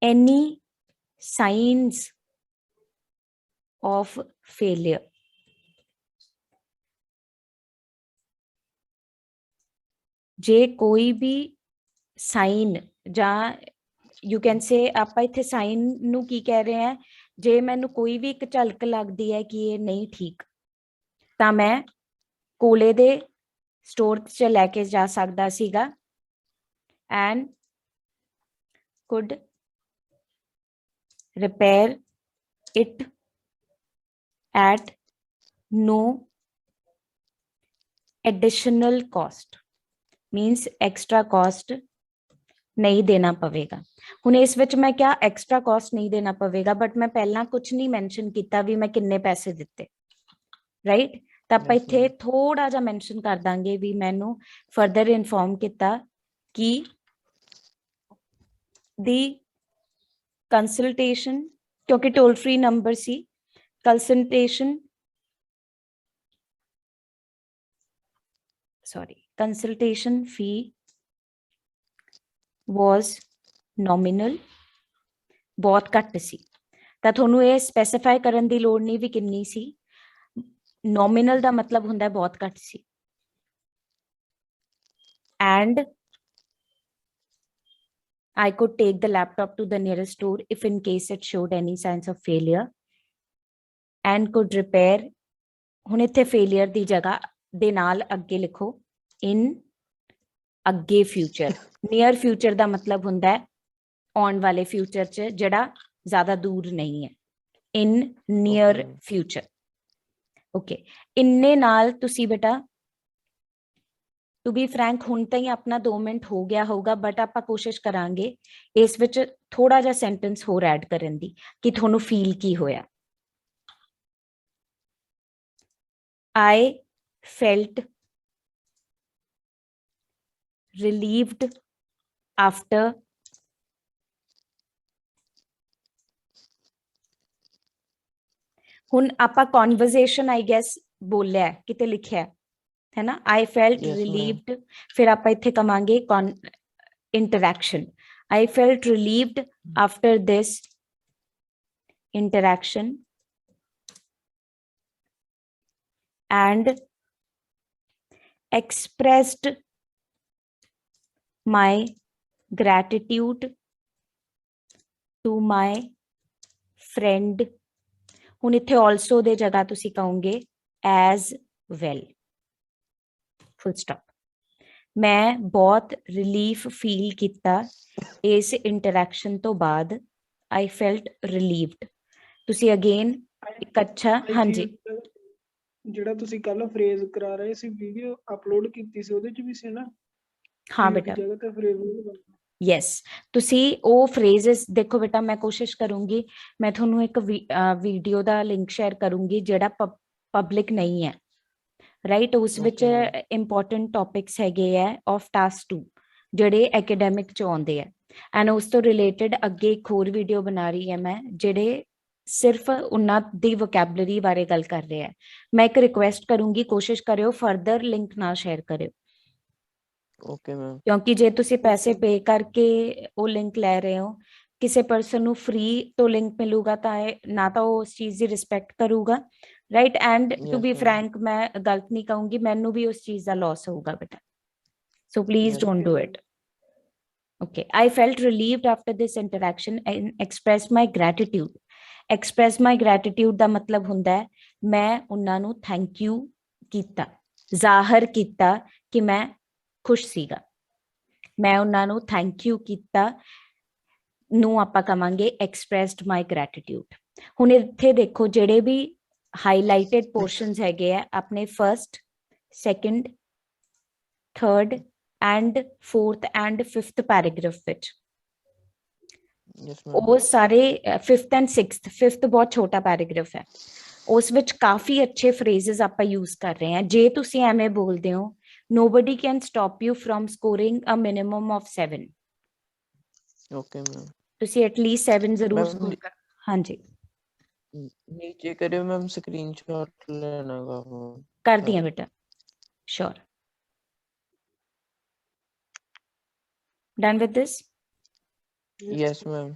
any sinus of failure. ਜੇ ਕੋਈ ਵੀ ਸਾਈਨ ਜਾਂ ਯੂ ਕੈਨ ਸੇ ਆਪਾਂ ਇੱਥੇ ਸਾਈਨ ਨੂੰ ਕੀ ਕਹਿ ਰਹੇ ਹਾਂ, ਜੇ ਮੈਨੂੰ ਕੋਈ ਵੀ ਇੱਕ ਝਲਕ ਲੱਗਦੀ ਹੈ ਕਿ ਇਹ ਨਹੀਂ ਠੀਕ, ਤਾਂ ਮੈਂ ਕੋਲੇ ਦੇ ਸਟੋਰ 'ਚ ਲੈ ਕੇ ਜਾ ਸਕਦਾ ਸੀਗਾ and could repair it at no additional cost, means extra cost ਨਹੀਂ ਦੇਣਾ ਪਵੇਗਾ। ਹੁਣ ਇਸ ਵਿੱਚ ਮੈਂ ਕਿਹਾ ਐਕਸਟਰਾ ਕਾਸਟ ਨਹੀਂ ਦੇਣਾ ਪਵੇਗਾ, ਬਟ ਮੈਂ ਪਹਿਲਾਂ ਕੁਝ ਨਹੀਂ ਮੈਂਸ਼ਨ ਕੀਤਾ ਵੀ ਮੈਂ ਕਿੰਨੇ ਪੈਸੇ ਦਿੱਤੇ, ਰਾਈਟ? ਤਾਂ ਆਪਾਂ Yes, ਇੱਥੇ ma'am. ਥੋੜਾ ਜਿਹਾ ਮੈਂਸ਼ਨ ਕਰ ਦਾਂਗੇ ਵੀ ਮੈਨੂੰ ਫਰਦਰ ਇਨਫੋਰਮ ਕੀਤਾ ਕਿ ਦੀ ਕੰਸਲਟੇਸ਼ਨ, ਕਿਉਂਕਿ toll free number C, consultation fee was nominal, ਬਹੁਤ ਘੱਟ ਸੀ। ਤਾਂ ਤੁਹਾਨੂੰ ਇਹ ਸਪੈਸੀਫਾਈ ਕਰਨ ਦੀ ਲੋੜ ਨਹੀਂ ਵੀ ਕਿੰਨੀ ਸੀ, ਨੋਮੀਨਲ ਦਾ ਮਤਲਬ ਹੁੰਦਾ ਹੈ ਬਹੁਤ ਘੱਟ ਸੀ। and I could take the laptop to the nearest store if in case it showed any signs of failure and could repair, ਹੁਣ ਇੱਥੇ ਫੇਲਿਅਰ ਦੀ ਜਗ੍ਹਾ ਦੇ ਨਾਲ ਅੱਗੇ ਲਿਖੋ ਇਨ ਅੱਗੇ ਫਿਊਚਰ। ਨੀਅਰ ਫਿਊਚਰ ਦਾ ਮਤਲਬ ਹੁੰਦਾ ਹੈ ਆਉਣ ਵਾਲੇ ਫਿਊਚਰ 'ਚ ਜਿਹੜਾ ਜ਼ਿਆਦਾ ਦੂਰ ਨਹੀਂ ਹੈ, ਇਨ ਨੀਅਰ ਫਿਊਚਰ। ਓਕੇ, ਇੰਨੇ ਨਾਲ ਤੁਸੀਂ ਬੇਟਾ ਟੂ ਬੀ ਫਰੈਂਕ ਹੁਣ ਤਾਂ ਹੀ ਆਪਣਾ 2 ਮਿੰਟ ਹੋ ਗਿਆ ਹੋਊਗਾ, ਬਟ ਆਪਾਂ ਕੋਸ਼ਿਸ਼ ਕਰਾਂਗੇ ਇਸ ਵਿੱਚ ਥੋੜਾ ਜਿਹਾ ਸੈਂਟੈਂਸ ਹੋਰ ਐਡ ਕਰਨ ਦੀ ਕਿ ਤੁਹਾਨੂੰ ਫੀਲ ਕੀ ਹੋਇਆ। I felt relieved after ਹੁਣ ਆਪਾਂ conversation I guess ਬੋਲਿਆ ਕਿਤੇ ਲਿਖਿਆ ਹੈ ਨਾ, I felt Yes, ma'am. relieved, ਫਿਰ ਆਪਾਂ ਇੱਥੇ ਕਵਾਂਗੇ interaction, I felt relieved after this interaction and expressed my gratitude to my friend, ਹੁਣ ਇੱਥੇ also ਦੇ ਜਗ੍ਹਾ ਤੁਸੀਂ ਕਹੋਗੇ as well, full stop। ਮੈਂ ਬਹੁਤ ਰਿਲੀਫ ਫੀਲ ਕੀਤਾ ਇਸ ਇੰਟਰੈਕਸ਼ਨ ਤੋਂ ਬਾਅਦ, I felt relieved। ਤੁਸੀਂ ਅਗੇਨ ਇੱਕ ਅੱਛਾ, ਹਾਂਜੀ ਜਿਹੜਾ ਤੁਸੀਂ ਕੱਲ ਫਰੇਜ਼ ਕਰਾ ਰਹੇ ਸੀ, ਵੀਡੀਓ ਅਪਲੋਡ ਕੀਤੀ ਸੀ, ਉਹਦੇ 'ਚ ਵੀ ਸੀ ਨਾ? ਹਾਂ ਬੇਟਾ, ਜਗ੍ਹਾ ਤੇ ਫਰੇਜ਼ ਯੈਸ, ਤੁਸੀਂ ਉਹ ਫਰੇਜ਼ਸ ਦੇਖੋ ਬੇਟਾ, ਮੈਂ ਕੋਸ਼ਿਸ਼ ਕਰੂੰਗੀ ਮੈਂ ਤੁਹਾਨੂੰ ਇੱਕ ਵੀਡੀਓ ਦਾ ਲਿੰਕ ਸ਼ੇਅਰ ਕਰੂੰਗੀ ਜਿਹੜਾ ਪਬਲਿਕ ਨਹੀਂ ਹੈ, ਰਾਈਟ? ਉਸ ਵਿੱਚ ਇੰਪੋਰਟੈਂਟ ਟੌਪਿਕਸ ਹੈਗੇ ਆ ਆਫ ਟਾਸਕ 2 ਜਿਹੜੇ ਐਕੈਡੈਮਿਕ 'ਚ ਆਉਂਦੇ ਆ, ਐਂਡ ਉਸ ਤੋਂ ਰਿਲੇਟਡ ਅੱਗੇ ਇੱਕ ਹੋਰ ਵੀਡੀਓ ਬਣਾ ਰਹੀ ਹਾਂ ਮੈਂ ਜਿਹੜੇ ਸਿਰਫ ਉਹਨਾਂ ਦੀ ਵੋਕੈਬਲਰੀ ਬਾਰੇ ਗੱਲ ਕਰ ਰਹੇ ਆ। ਮੈਂ ਇੱਕ ਰਿਕੁਐਸਟ ਕਰੂੰਗੀ, ਕੋਸ਼ਿਸ਼ ਕਰਿਓ ਫਰਦਰ ਲਿੰਕ ਨਾ ਸ਼ੇਅਰ ਕਰਿਓ, ਓਕੇ ਮੈਮ। ਕਿਉਂਕਿ ਜੇ ਤੁਸੀਂ ਪੈਸੇ ਪੇ ਕਰਕੇ ਉਹ ਲਿੰਕ ਲੈ ਰਹੇ ਹੋ, ਕਿਸੇ ਪਰਸਨ ਨੂੰ ਫ੍ਰੀ ਤੋਂ ਲਿੰਕ ਮਿਲੂਗਾ ਤਾਂ ਨਾ ਤਾਂ ਉਹ ਉਸ ਚੀਜ਼ ਦੀ ਰਿਸਪੈਕਟ ਕਰੂਗਾ, right? And to be frank ਮੈਂ ਗਲਤ ਨਹੀਂ ਕਹੂੰਗੀ, ਮੈਨੂੰ ਵੀ ਉਸ ਚੀਜ਼ ਦਾ ਲਾਸ ਹੋਊਗਾ ਬੇਟਾ, so please don't do it. Okay, I felt relieved after this interaction and expressed my gratitude. Express my gratitude ਦਾ ਮਤਲਬ ਹੁੰਦਾ ਹੈ ਮੈਂ ਉਹਨਾਂ ਨੂੰ ਥੈਂਕ ਯੂ ਕੀਤਾ, ਜ਼ਾਹਰ ਕੀਤਾ ਕਿ ਮੈਂ ਖੁਸ਼ ਸੀਗਾ, ਮੈਂ ਉਹਨਾਂ ਨੂੰ ਥੈਂਕ ਯੂ ਕੀਤਾ ਨੂੰ ਆਪਾਂ ਕਵਾਂਗੇ expressed my gratitude। ਹੁਣ ਇੱਥੇ ਦੇਖੋ ਜਿਹੜੇ ਵੀ ਹਾਈਲਾਈਟਡ ਪੋਰਸ਼ਨਸ ਹੈਗੇ ਆ ਆਪਣੇ first, second, third and fourth and fifth paragraph ਵਿੱਚ, ਉਹ ਸਾਰੇ ਫਿਫਥ ਐਂਡ ਸਿਕਸਥ, ਫਿਫਥ ਬਹੁਤ ਛੋਟਾ ਪੈਰਾਗ੍ਰਾਫ ਹੈ, ਉਸ ਵਿੱਚ ਕਾਫੀ ਅੱਛੇ ਫਰੇਜ਼ਸ ਆਪਾਂ ਯੂਜ਼ ਕਰ ਰਹੇ ਹਾਂ। ਜੇ ਤੁਸੀਂ ਐਵੇਂ ਬੋਲਦੇ ਹੋ nobody can stop you from scoring a minimum of 7, okay ma'am. ਤੁਸੀਂ ਐਟਲੀਸਟ 7 ਜ਼ਰੂਰ ਸਕੋਰ ਕਰ, ਹਾਂਜੀ नीचे करियो मैम, स्क्रीनशॉट लेना गा फोन कर दिया बेटा, sure. Done with this? Yes ma'am.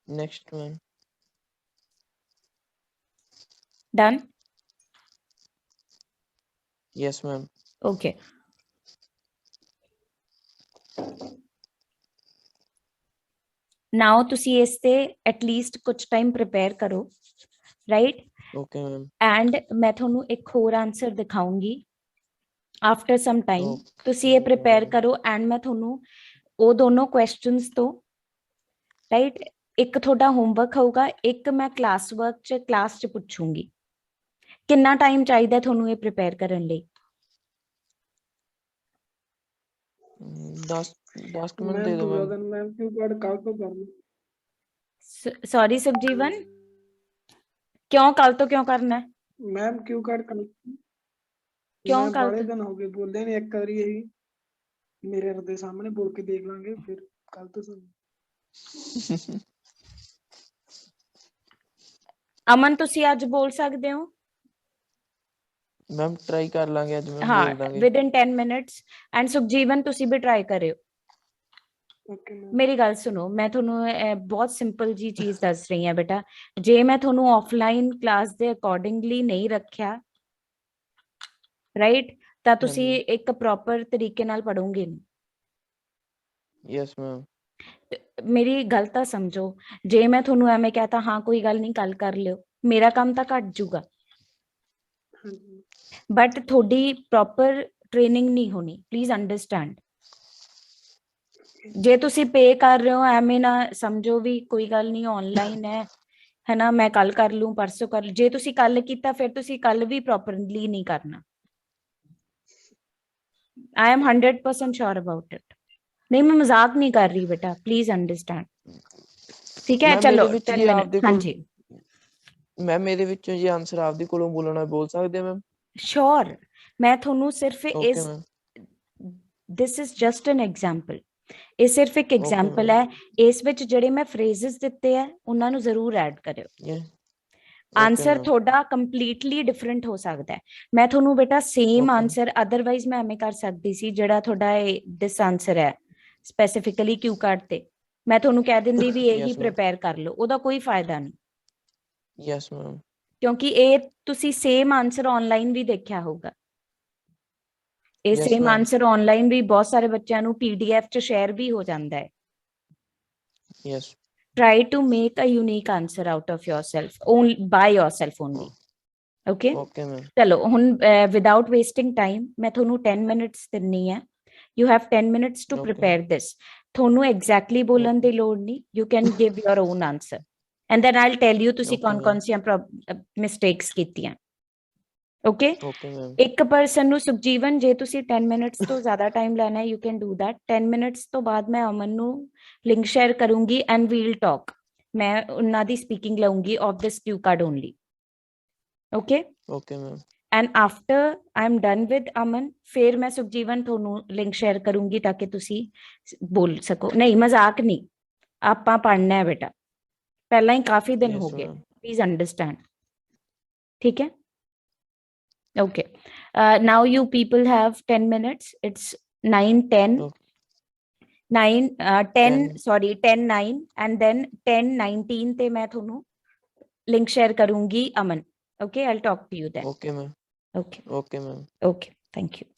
Next ma'am. Done? Yes ma'am. Okay. Now ਤੁਸੀਂ ਇਸ ਤੇ ਐਟਲੀਸਟ ਕੁਝ ਟਾਈਮ ਪ੍ਰਿਪੇਅਰ ਕਰੋ, ਰਾਈਟ? Okay ma'am. ਐਂਡ ਮੈਂ ਤੁਹਾਨੂੰ ਇੱਕ ਹੋਰ ਆਨਸਰ ਦਿਖਾਉਂਗੀ ਆਫਟਰ ਸਮ ਟਾਈਮ। ओके ਤੁਸੀਂ ਇਹ ਪ੍ਰਿਪੇਅਰ ਕਰੋ ਐਂਡ ਮੈਂ ਤੁਹਾਨੂੰ ਉਹ ਦੋਨੋਂ ਕੁਐਸਚਨਸ ਤੋਂ, ਰਾਈਟ, ਇੱਕ ਤੁਹਾਡਾ ਹੋਮਵਰਕ ਹੋਊਗਾ, ਇੱਕ ਮੈਂ ਕਲਾਸ ਵਰਕ ਚ ਕਲਾਸ ਚ ਪੁੱਛੂੰਗੀ। ਕਿੰਨਾ ਟਾਈਮ ਚਾਹੀਦਾ ਤੁਹਾਨੂੰ ਇਹ ਪ੍ਰਿਪੇਅਰ ਕਰਨ ਲਈ? 10 मिनट दे मैम दो दूसरा मैम। दिन मैम क्यू कार्ड कल तो करना। ਸੌਰੀ ਸੁਖਜੀਵਨ, ਕਿਉਂ ਕੱਲ ਤੋਂ ਕਿਉਂ ਕਰਨਾ ਹੈ? मैम क्यू कार्ड कल क्यों मैं कल बड़े तो? दिन हो गए बोलते नहीं, एक बारी यही मेरे हृदय सामने बोल के देख लेंगे फिर कल तो सुन। ਅਮਨ ਤੁਸੀਂ ਅੱਜ ਬੋਲ ਸਕਦੇ ਹੋ? मैम ट्राई कर लांगे आज मैम, ਹਾਂ, बोल Dange. With in 10 minutes. And Sukhjeevan ਤੁਸੀਂ ਵੀ ਟਰਾਈ ਕਰਿਓ। Okay ma'am. ਮੇਰੀ ਗੱਲ ਸੁਣੋ, ਮੈਂ ਤੁਹਾਨੂੰ ਬਹੁਤ ਸਿੰਪਲ ਜੀ ਚੀਜ਼ ਦੱਸ ਰਹੀ ਹਾਂ ਬੇਟਾ। ਜੇ ਮੈਂ ਤੁਹਾਨੂੰ ਆਫਲਾਈਨ ਕਲਾਸ ਦੇ ਅਕੋਰਡਿੰਗਲੀ ਨਹੀਂ ਰੱਖਿਆ, ਰਾਈਟ, ਤਾਂ ਤੁਸੀਂ ਇੱਕ ਪ੍ਰੋਪਰ ਤਰੀਕੇ ਨਾਲ ਪੜੋਗੇ ਨਹੀਂ। Yes ma'am. ਮੇਰੀ ਗੱਲ ਤਾਂ ਸਮਝੋ। ਜੇ ਮੈਂ ਤੁਹਾਨੂੰ ਐਵੇਂ ਕਹਤਾ ਹਾਂ ਕੋਈ ਗੱਲ ਨਹੀਂ ਕੱਲ ਕਰ ਲਿਓ, ਮੇਰਾ ਕੰਮ ਤਾਂ ਘਟ ਜੂਗਾ, हाँ जी। ਬਟ ਤੁਹਾਡੀ ਪ੍ਰੋਪਰ ਟ੍ਰੇਨਿੰਗ ਨਹੀਂ ਹੋਣੀ, ਪਲੀਜ਼ ਅੰਡਰਸਟੈਂਡ। ਜੇ ਤੁਸੀਂ ਪੇ ਕਰ ਰਹੇ ਹੋ, ਐਵੇਂ ਨਾ ਸਮਝੋ ਵੀ ਕੋਈ ਗੱਲ ਨਹੀਂ ਆਨਲਾਈਨ ਹੈ ਨਾ, ਮੈਂ ਕੱਲ ਕਰ ਲੂੰ, ਪਰਸੋਂ ਕਰ ਲੂੰ। ਜੇ ਤੁਸੀਂ ਕੱਲ ਕੀਤਾ ਫਿਰ ਤੁਸੀਂ ਕੱਲ ਵੀ ਪ੍ਰੋਪਰਲੀ ਨਹੀਂ ਕਰਨਾ। I am 100% sure about it. नहीं, मैं मजाक नहीं कर रही बेटा, प्लीज अंडरस्टैंड, ठीक है? मैम चलो मेरे विच 10 जी मिनट। आपदे हाँ कोल, जी मैम मेरे विचों जी आंसर आपदे कोलों बोलना बोल सकदे मैम? श्योर। मैं थोनू सिर्फ ओके इस ma'am. This is just an example, ਇਹ ਸਿਰਫ ਇੱਕ ਐਗਜ਼ਾਮਪਲ ਹੈ। ਇਸ ਵਿੱਚ ਜਿਹੜੇ ਮੈਂ ਫਰੇਜ਼ਸ ਦਿੱਤੇ ਆ ਉਹਨਾਂ ਨੂੰ ਜ਼ਰੂਰ ਐਡ ਕਰਿਓ। ਆਨਸਰ ਤੁਹਾਡਾ ਕੰਪਲੀਟਲੀ ਡਿਫਰੈਂਟ ਹੋ ਸਕਦਾ ਹੈ। ਮੈਂ ਤੁਹਾਨੂੰ ਬੇਟਾ ਸੇਮ ਆਨਸਰ ਅਦਰਵਾਈਜ਼ ਮੈਂ ਐਵੇਂ ਕਰ ਸਕਦੀ ਸੀ, ਜਿਹੜਾ ਤੁਹਾਡਾ ਦਿਸ ਆਨਸਰ ਹੈ ਸਪੈਸੀਫਿਕਲੀ ਕਿਊ ਕਾਰਡ ਤੇ, ਮੈਂ ਤੁਹਾਨੂੰ ਕਹਿ ਦਿੰਦੀ ਵੀ ਇਹੀ ਪ੍ਰਿਪੇਅਰ ਕਰ ਲਓ, ਉਹਦਾ ਕੋਈ ਫਾਇਦਾ ਨਹੀਂ। Yes ma'am. ਕਿਉਂਕਿ ਇਹ ਤੁਸੀਂ ਸੇਮ ਆਨਸਰ ਆਨਲਾਈਨ ਵੀ ਦੇਖਿਆ ਹੋਊਗਾ। ਇਹ ਸੇਮ ਆਨਸਰ ਆਨਲਾਈਨ ਵੀ ਬਹੁਤ ਸਾਰੇ ਬੱਚਿਆਂ ਨੂੰ PDF ਚ ਸ਼ੇਅਰ ਵੀ ਹੋ ਜਾਂਦਾ ਹੈ। Yes. Try to make a unique answer out of yourself, only by yourself only. Okay? Okay ma'am. चलो ਹੁਣ without wasting time मैं ਤੁਹਾਨੂੰ 10 minutes ਦਿੰਨੀ ਹੈ। You have 10 minutes to prepare this. ਤੁਹਾਨੂੰ exactly ਬੋਲਣ ਦੀ ਲੋੜ ਨਹੀਂ, you can give your own answer and then I'll tell you ਤੁਸੀਂ ਕੌਣ-ਕੌਣ ਸੀ mistakes ਕੀਤੀਆਂ। Okay? Okay ma'am. ਇੱਕ ਪਰਸਨ ਨੂੰ ਸੁਖਜੀਵਨ, ਜੇ ਤੁਸੀਂ 10 ਮਿੰਟਸ ਤੋਂ ਜ਼ਿਆਦਾ ਟਾਈਮ ਲੈਣਾ ਹੈ you can do that. 10 minutes ਤੋਂ ਬਾਅਦ ਮੈਂ ਅਮਨ ਨੂੰ ਲਿੰਕ ਸ਼ੇਅਰ ਕਰੂੰਗੀ ਐਂਡ ਵੀਲ ਟਾਕ। ਮੈਂ ਉਹਨਾਂ ਦੀ ਸਪੀਕਿੰਗ ਲਊਂਗੀ of this Q card only. Okay? Okay ma'am. And after I am done with Aman, ਫਿਰ ਮੈਂ ਸੁਖਜੀਵਨ ਤੁਹਾਨੂੰ ਲਿੰਕ ਸ਼ੇਅਰ ਕਰੂੰਗੀ ਤਾਂ ਕਿ ਤੁਸੀਂ ਬੋਲ ਸਕੋ। ਨਹੀਂ, ਮਜ਼ਾਕ ਨਹੀਂ, ਆਪਾਂ ਪੜ੍ਹਨਾ ਹੈ ਬੇਟਾ, ਪਹਿਲਾਂ ਹੀ ਕਾਫੀ ਦਿਨ ਹੋ ਗਏ, ਪਲੀਜ਼ ਅੰਡਰਸਟੈਂਡ। ਠੀਕ ਹੈ? Okay. Now you people have 10 minutes. It's 9:10. Okay. 10, sorry, 10:09 and then 10:19 ਤੇ ਮੈਂ ਤੁਹਾਨੂੰ link share ਕਰੂੰਗੀ ਅਮਨ। Okay, I'll talk to you then. Okay ma'am. Okay. Okay ma'am. Okay, thank you.